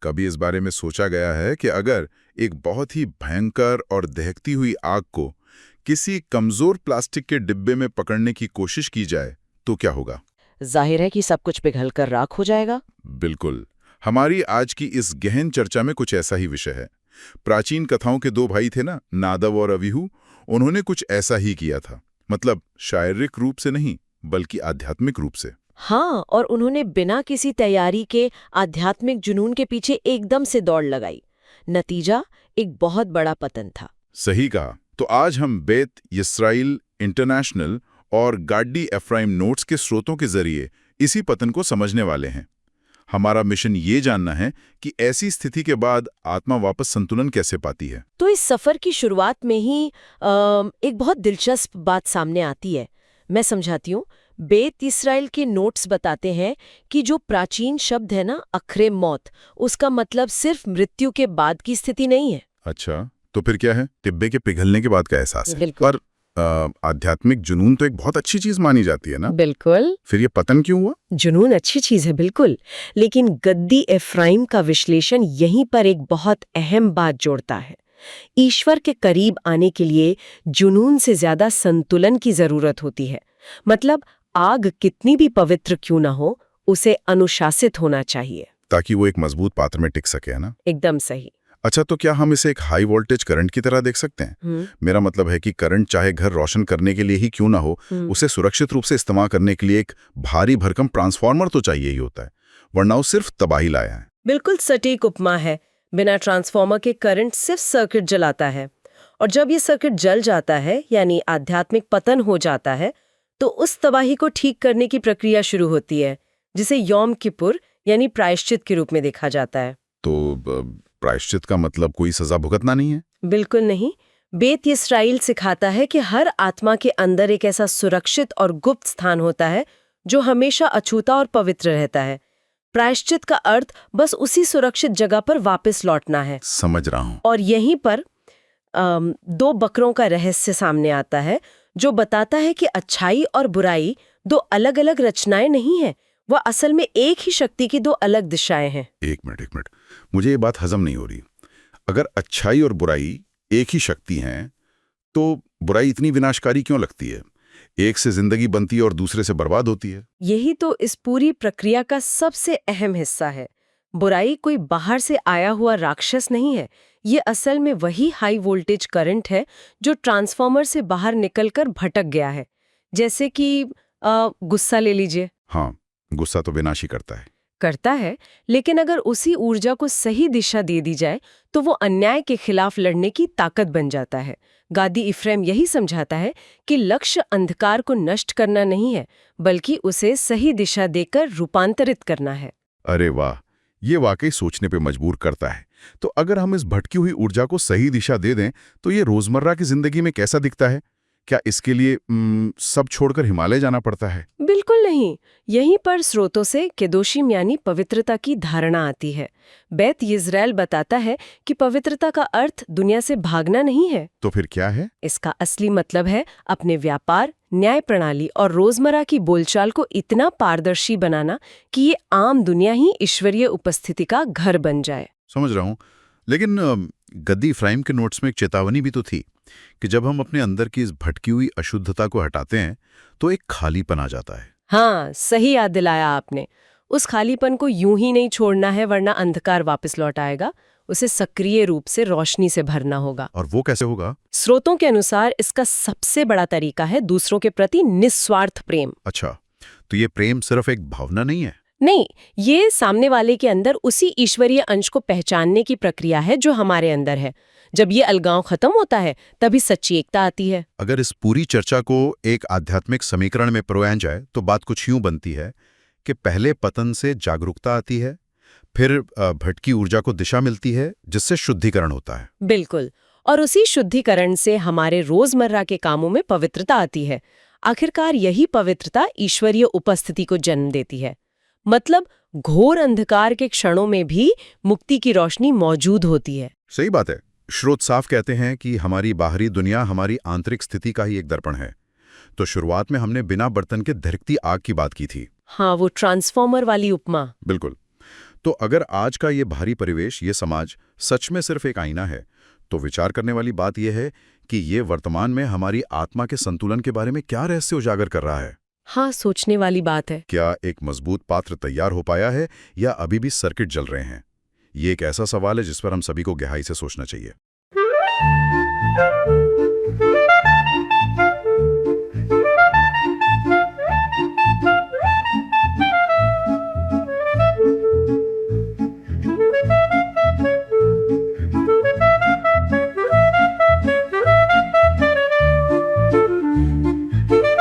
कभी इस बारे में सोचा गया है कि अगर एक बहुत ही भयंकर और दहकती हुई आग को किसी कमजोर प्लास्टिक के डिब्बे में पकड़ने की कोशिश की जाए तो क्या होगा? जाहिर है कि सब कुछ पिघलकर राख हो जाएगा। बिल्कुल। हमारी आज की इस गहन चर्चा में कुछ ऐसा ही विषय है। प्राचीन कथाओं के दो भाई थे ना, नादव और अवीहू। उन्होंने कुछ ऐसा ही किया था। मतलब शारीरिक रूप से नहीं, बल्कि आध्यात्मिक रूप से। हाँ, और उन्होंने बिना किसी तैयारी के आध्यात्मिक जुनून के पीछे एकदम से दौड़ लगाई। नतीजा एक बहुत बड़ा पतन था। सही कहा। तो आज हम बेत यिस्राएल इंटरनेशनल और गाड्डी एफ्राइम नोट्स के स्रोतों के जरिए इसी पतन को समझने वाले हैं। हमारा मिशन ये जानना है कि ऐसी स्थिति के बाद आत्मा वापस संतुलन कैसे पाती है। तो इस सफर की शुरुआत में ही एक बहुत दिलचस्प बात सामने आती है। मैं समझाती हूँ। बेत इस्राएल के नोट्स बताते हैं कि जो प्राचीन शब्द है ना, अखरे मौत, उसका मतलब सिर्फ मृत्यु के बाद की स्थिति नहीं है। अच्छा, तो फिर क्या है? टिब्बे के पिघलने के बाद का एहसास है। बिल्कुल। पर आध्यात्मिक जुनून तो एक बहुत अच्छी चीज मानी जाती है ना? बिल्कुल। फिर ये पतन क्यों हुआ? जुनून अच्छी चीज है, बिल्कुल, लेकिन गद्दी एफ्राइम का विश्लेषण यहीं पर एक बहुत अहम बात जोड़ता है। ईश्वर के करीब आने के लिए जुनून से ज्यादा संतुलन की जरूरत होती है। मतलब आग कितनी भी पवित्र क्यों ना हो, उसे अनुशासित होना चाहिए, ताकि वो एक मजबूत पात्र में टिक सके, है ना? एकदम सही। अच्छा, तो क्या हम इसे एक हाई वोल्टेज करंट की तरह देख सकते हैं? मेरा मतलब है कि करंट चाहे घर रोशन करने के लिए ही क्यों ना हो, उसे सुरक्षित रूप से इस्तेमाल करने के लिए एक भारी भरकम ट्रांसफार्मर तो चाहिए ही होता है, वरना वो सिर्फ तबाही लाया है। बिल्कुल सटीक उपमा है। बिना ट्रांसफार्मर के करंट सिर्फ सर्किट जलाता है, और जब ये सर्किट जल जाता है, यानी आध्यात्मिक पतन हो जाता है, तो उस तबाही को ठीक करने की प्रक्रिया शुरू होती है, जिसे यौम किपुर यानी प्रायश्चित के रूप में देखा जाता है। तो प्रायश्चित का मतलब कोई सजा भुगतना नहीं है? बिल्कुल नहीं। बेत इस्राएल सिखाता है कि हर आत्मा के अंदर एक ऐसा सुरक्षित और गुप्त स्थान होता है जो हमेशा अछूता और पवित्र रहता है। प्रायश्चित का अर्थ बस उसी सुरक्षित जगह पर वापस लौटना है। समझ रहा हूँ। और यहीं पर दो बकरों का रहस्य सामने आता है, जो बताता है कि अच्छाई और बुराई दो अलग अलग रचनाएं नहीं है, वह असल में एक ही शक्ति की दो अलग दिशाएं हैं। एक मिनट, मुझे ये बात हजम नहीं हो रही। अगर अच्छाई और बुराई एक ही शक्ति हैं, तो बुराई इतनी विनाशकारी क्यों लगती है? एक से जिंदगी बनती है और दूसरे से बर्बाद होती है। यही तो इस पूरी प्रक्रिया का सबसे अहम हिस्सा है। बुराई कोई बाहर से आया हुआ राक्षस नहीं है, ये असल में वही हाई वोल्टेज करंट है जो ट्रांसफार्मर से बाहर निकलकर भटक गया है। जैसे कि गुस्सा ले लीजिए। हाँ, गुस्सा तो विनाशी करता है, लेकिन अगर उसी ऊर्जा को सही दिशा दे दी जाए तो वो अन्याय के खिलाफ लड़ने की ताकत बन जाता है। गादी इफ्रेम यही समझाता है कि लक्ष्य अंधकार को नष्ट करना नहीं है, बल्कि उसे सही दिशा देकर रूपांतरित करना है। अरे वाह, ये वाकई सोचने पे मजबूर करता है। तो अगर हम इस भटकी हुई ऊर्जा को सही दिशा दे दें तो ये रोजमर्रा की जिंदगी में कैसा दिखता है? क्या इसके लिए सब छोड़कर हिमालय जाना पड़ता है? बिल्कुल नहीं। यहीं पर स्रोतों से केदोशिम यानी पवित्रता की धारणा आती है। बेत यिस्राएल बताता है कि पवित्रता का अर्थ दुनिया से भागना नहीं है। तो फिर क्या है? इसका असली मतलब है अपने व्यापार, न्याय प्रणाली और रोजमर्रा की बोलचाल को इतना पारदर्शी बनाना कि ये आम दुनिया ही ईश्वरीय उपस्थिति का घर बन जाए। समझ रहा हूँ, लेकिन गद्दी इफ्राइम के नोट्स में एक चेतावनी भी तो थी कि जब हम अपने अंदर की इस भटकी हुई अशुद्धता को हटाते हैं तो एक खालीपन आ जाता है। हाँ, सही याद दिलाया आपने। उस खालीपन को यूं ही नहीं छोड़ना है, वरना अंधकार वापस लौट आएगा। उसे सक्रिय रूप से रोशनी से भरना होगा। और वो कैसे होगा? स्रोतों के अनुसार इसका सबसे बड़ा तरीका है दूसरों के प्रति निस्वार्थ प्रेम। अच्छा, तो ये प्रेम सिर्फ एक भावना नहीं है? नहीं, ये सामने वाले के अंदर उसी ईश्वरीय अंश को पहचानने की प्रक्रिया है जो हमारे अंदर है। जब ये अलगाव खत्म होता है तभी सच्ची एकता आती है। अगर इस पूरी चर्चा को एक आध्यात्मिक समीकरण में पिरोया जाए तो बात कुछ यूं बनती है कि पहले पतन से जागरूकता आती है, फिर भटकी ऊर्जा को दिशा मिलती है, जिससे शुद्धिकरण होता है। बिल्कुल, और उसी शुद्धिकरण से हमारे रोजमर्रा के कामों में पवित्रता आती है। आखिरकार यही पवित्रता ईश्वरीय उपस्थिति को जन्म देती है। मतलब घोर अंधकार के क्षणों में भी मुक्ति की रोशनी मौजूद होती है। सही बात है। स्रोत साफ कहते हैं कि हमारी बाहरी दुनिया हमारी आंतरिक स्थिति का ही एक दर्पण है। तो शुरुआत में हमने बिना बर्तन के धधकती आग की बात की थी। हाँ, वो ट्रांसफार्मर वाली उपमा। बिल्कुल। तो अगर आज का ये भारी परिवेश, ये समाज सच में सिर्फ एक आईना है, तो विचार करने वाली बात यह है कि ये वर्तमान में हमारी आत्मा के संतुलन के बारे में क्या रहस्य उजागर कर रहा है। हाँ, सोचने वाली बात है। क्या एक मजबूत पात्र तैयार हो पाया है या अभी भी सर्किट जल रहे हैं? ये एक ऐसा सवाल है जिस पर हम सभी को गहराई से सोचना चाहिए।